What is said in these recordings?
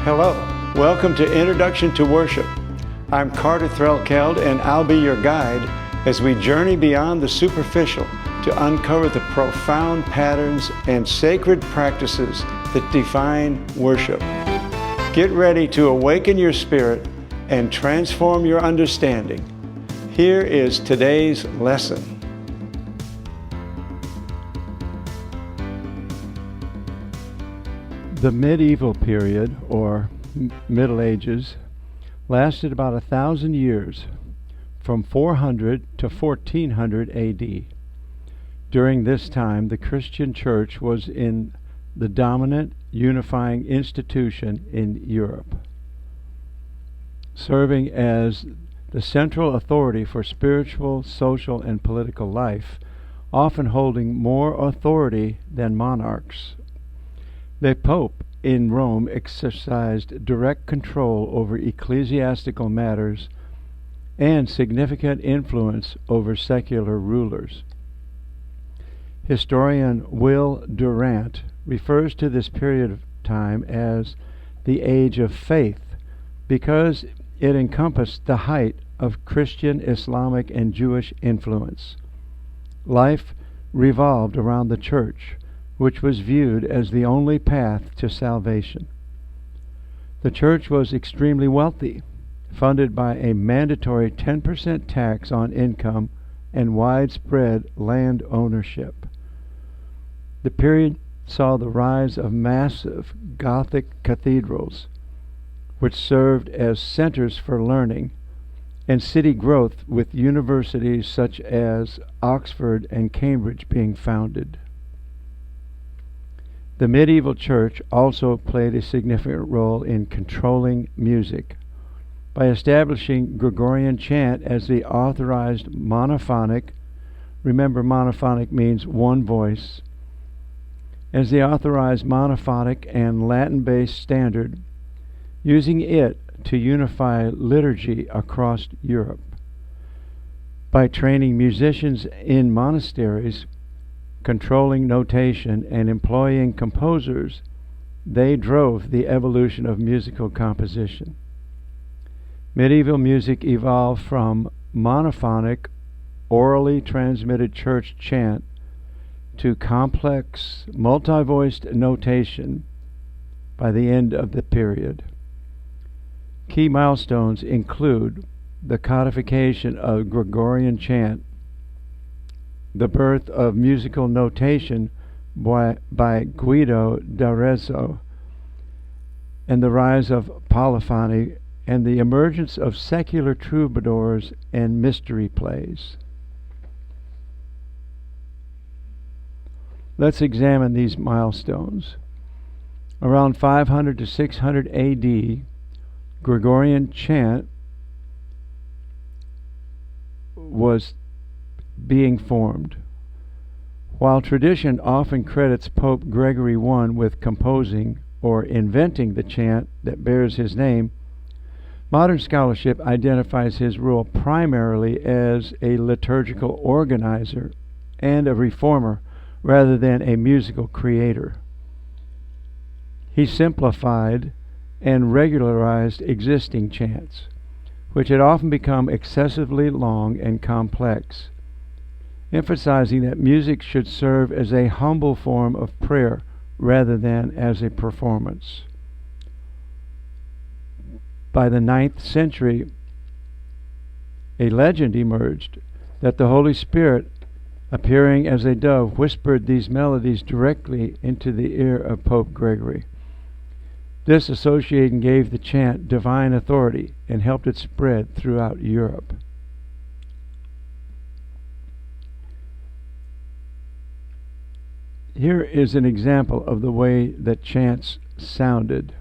Hello, welcome to Introduction to Worship. I'm Carter Threlkeld, and I'll be your guide as we journey beyond the superficial to uncover the profound patterns and sacred practices that define worship. Get ready to awaken your spirit and transform your understanding. Here is today's lesson. The medieval period, or Middle Ages, lasted about 1,000 years, from 400 to 1400 AD. During this time, the Christian Church was in the dominant, unifying institution in Europe, serving as the central authority for spiritual, social, and political life, often holding more authority than monarchs. The Pope in Rome exercised direct control over ecclesiastical matters and significant influence over secular rulers. Historian Will Durant refers to this period of time as the Age of Faith because it encompassed the height of Christian, Islamic, and Jewish influence. Life revolved around the church, which was viewed as the only path to salvation. The church was extremely wealthy, funded by a mandatory 10% tax on income and widespread land ownership. The period saw the rise of massive Gothic cathedrals, which served as centers for learning, and city growth, with universities such as Oxford and Cambridge being founded. The medieval church also played a significant role in controlling music by establishing Gregorian chant as the authorized monophonic, remember monophonic means one voice, as the authorized monophonic and Latin-based standard, using it to unify liturgy across Europe. By training musicians in monasteries, controlling notation, and employing composers, they drove the evolution of musical composition. Medieval music evolved from monophonic, orally transmitted church chant to complex, multi-voiced notation by the end of the period. Key milestones include the codification of Gregorian chant, the birth of musical notation by Guido d'Arezzo, and the rise of polyphony and the emergence of secular troubadours and mystery plays. Let's examine these milestones. Around 500 to 600 AD, Gregorian chant was being formed. While tradition often credits Pope Gregory I with composing or inventing the chant that bears his name, modern scholarship identifies his role primarily as a liturgical organizer and a reformer rather than a musical creator. He simplified and regularized existing chants, which had often become excessively long and complex, emphasizing that music should serve as a humble form of prayer rather than as a performance. By the 9th century, a legend emerged that the Holy Spirit, appearing as a dove, whispered these melodies directly into the ear of Pope Gregory. This association gave the chant divine authority and helped it spread throughout Europe. Here is an example of the way that chants sounded.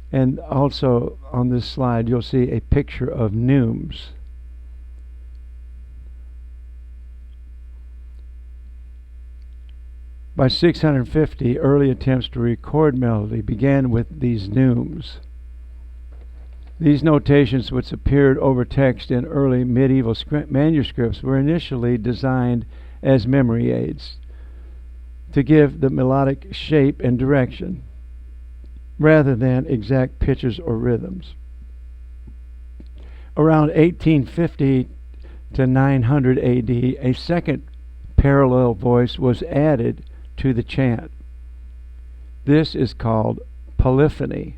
And also on this slide you'll see a picture of neumes. By 650, early attempts to record melody began with these neumes. These notations, which appeared over text in early medieval manuscripts, were initially designed as memory aids to give the melodic shape and direction. rather than exact pitches or rhythms. Around 1850 to 900 AD, a second parallel voice was added to the chant. This is called polyphony.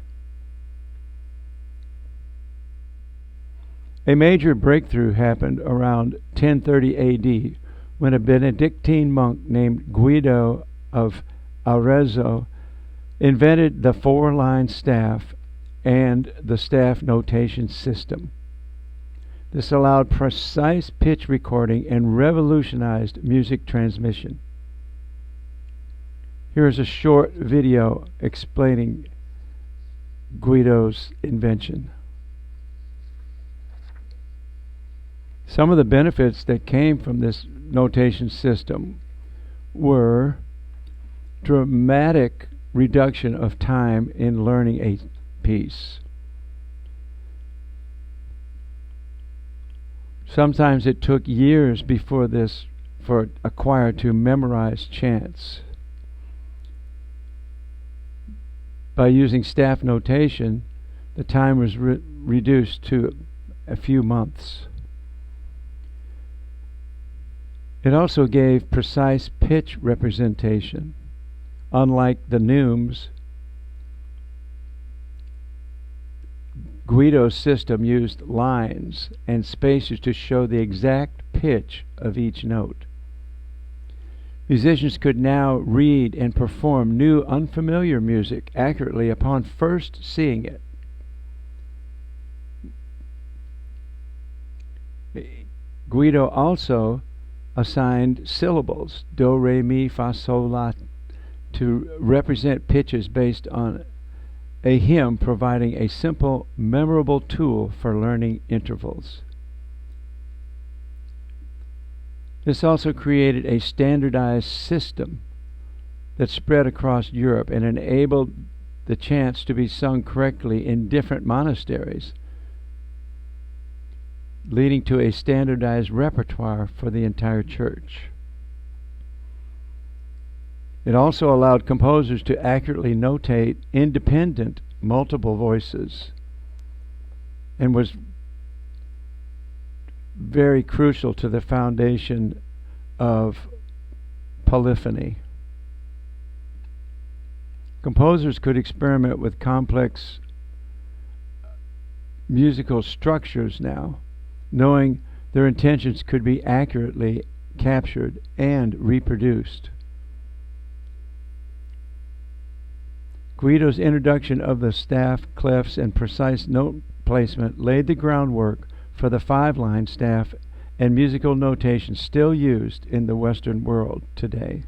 A major breakthrough happened around 1030 AD when a Benedictine monk named Guido of Arezzo invented the four-line staff and the staff notation system. This allowed precise pitch recording and revolutionized music transmission. Here's a short video explaining Guido's invention. Some of the benefits that came from this notation system were dramatic reduction of time in learning a piece. Sometimes it took years before this for a choir to memorize chants. By using staff notation, the time was reduced to a few months. It also gave precise pitch representation. Unlike the neumes, Guido's system used lines and spaces to show the exact pitch of each note. Musicians could now read and perform new unfamiliar music accurately upon first seeing it. Guido also assigned syllables, do, re, mi, fa, sol, la, to represent pitches based on a hymn, providing a simple, memorable tool for learning intervals. This also created a standardized system that spread across Europe and enabled the chants to be sung correctly in different monasteries, leading to a standardized repertoire for the entire church. It also allowed composers to accurately notate independent multiple voices and was very crucial to the foundation of polyphony. Composers could experiment with complex musical structures now, knowing their intentions could be accurately captured and reproduced. Guido's introduction of the staff, clefs, and precise note placement laid the groundwork for the five-line staff and musical notation still used in the Western world today.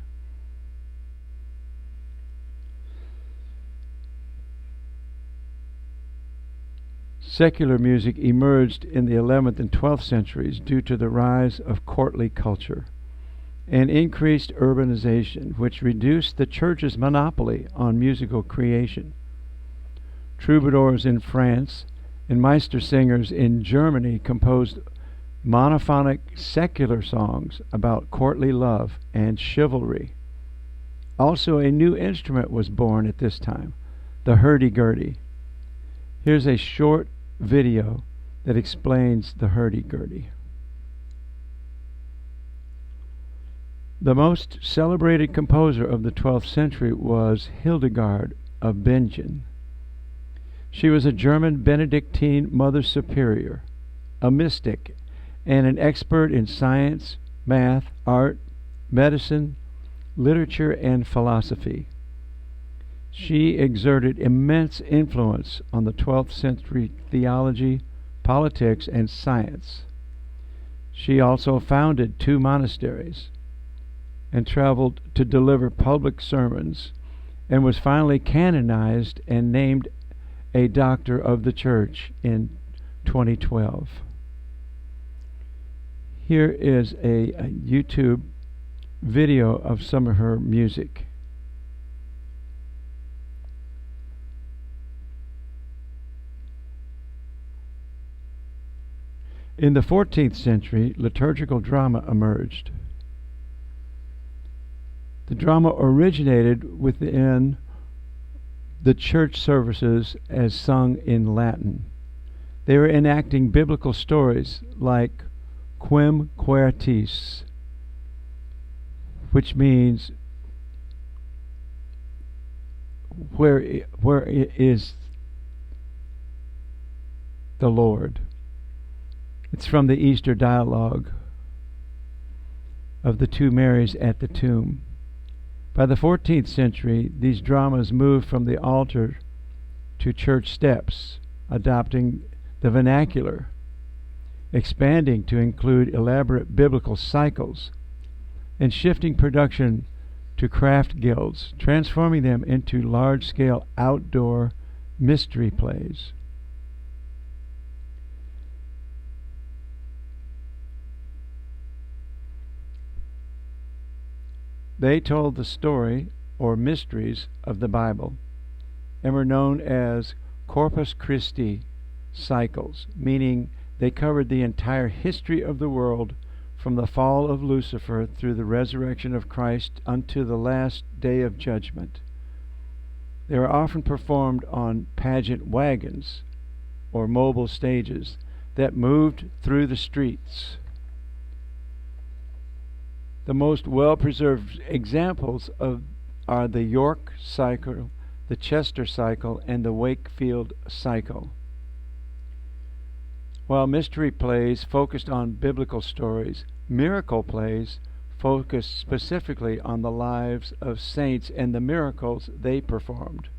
Secular music emerged in the 11th and 12th centuries due to the rise of courtly culture and increased urbanization, which reduced the church's monopoly on musical creation. Troubadours in France and Meistersingers in Germany composed monophonic secular songs about courtly love and chivalry. Also, a new instrument was born at this time, the hurdy-gurdy. Here's a short video that explains the hurdy-gurdy. The most celebrated composer of the 12th century was Hildegard of Bingen. She was a German Benedictine Mother Superior, a mystic, and an expert in science, math, art, medicine, literature, and philosophy. She exerted immense influence on the 12th century theology, politics, and science. She also founded 2 monasteries and traveled to deliver public sermons, and was finally canonized and named a doctor of the church in 2012. Here is a YouTube video of some of her music. In the 14th century, liturgical drama emerged. The drama originated within the church services as sung in Latin. They were enacting biblical stories like Quem Quaertis, which means where is the Lord. It's from the Easter dialogue of the two Marys at the tomb. By the 14th century, these dramas moved from the altar to church steps, adopting the vernacular, expanding to include elaborate biblical cycles, and shifting production to craft guilds, transforming them into large-scale outdoor mystery plays. They told the story or mysteries of the Bible and were known as Corpus Christi cycles, meaning they covered the entire history of the world from the fall of Lucifer through the resurrection of Christ unto the last day of judgment. They were often performed on pageant wagons or mobile stages that moved through the streets. The most well-preserved examples are the York cycle, the Chester cycle, and the Wakefield cycle. While mystery plays focused on biblical stories, miracle plays focused specifically on the lives of saints and the miracles they performed.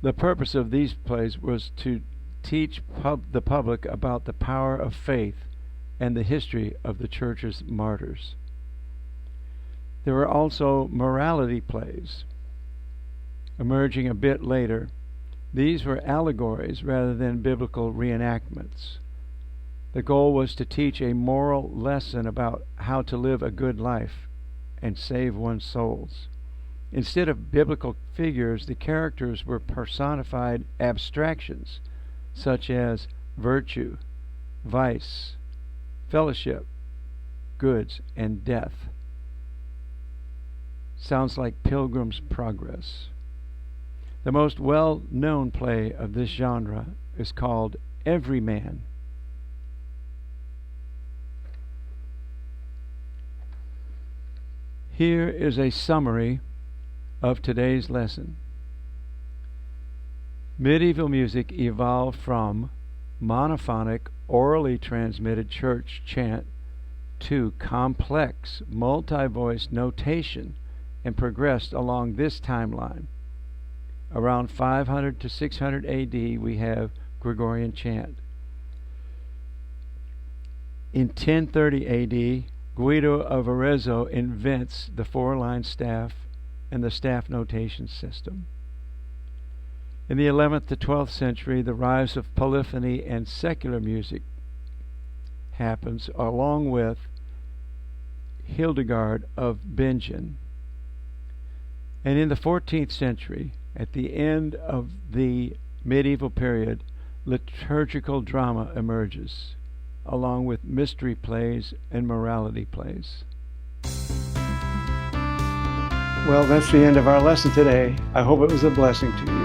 The purpose of these plays was to teach the public about the power of faith and the history of the church's martyrs. There were also morality plays, emerging a bit later. These were allegories rather than biblical reenactments. The goal was to teach a moral lesson about how to live a good life and save one's souls. Instead of biblical figures, the characters were personified abstractions such as virtue, vice, fellowship, goods, and death. Sounds like Pilgrim's Progress. The most well-known play of this genre is called Everyman. Here is a summary of today's lesson. Medieval music evolved from monophonic, orally transmitted church chant to complex, multi-voice notation and progressed along this timeline. Around 500 to 600 AD, we have Gregorian chant. In 1030 AD, Guido of Arezzo invents the four-line staff and the staff notation system. In the 11th to 12th century, the rise of polyphony and secular music happens, along with Hildegard of Bingen. And in the 14th century, at the end of the medieval period, liturgical drama emerges, along with mystery plays and morality plays. Well, that's the end of our lesson today. I hope it was a blessing to you.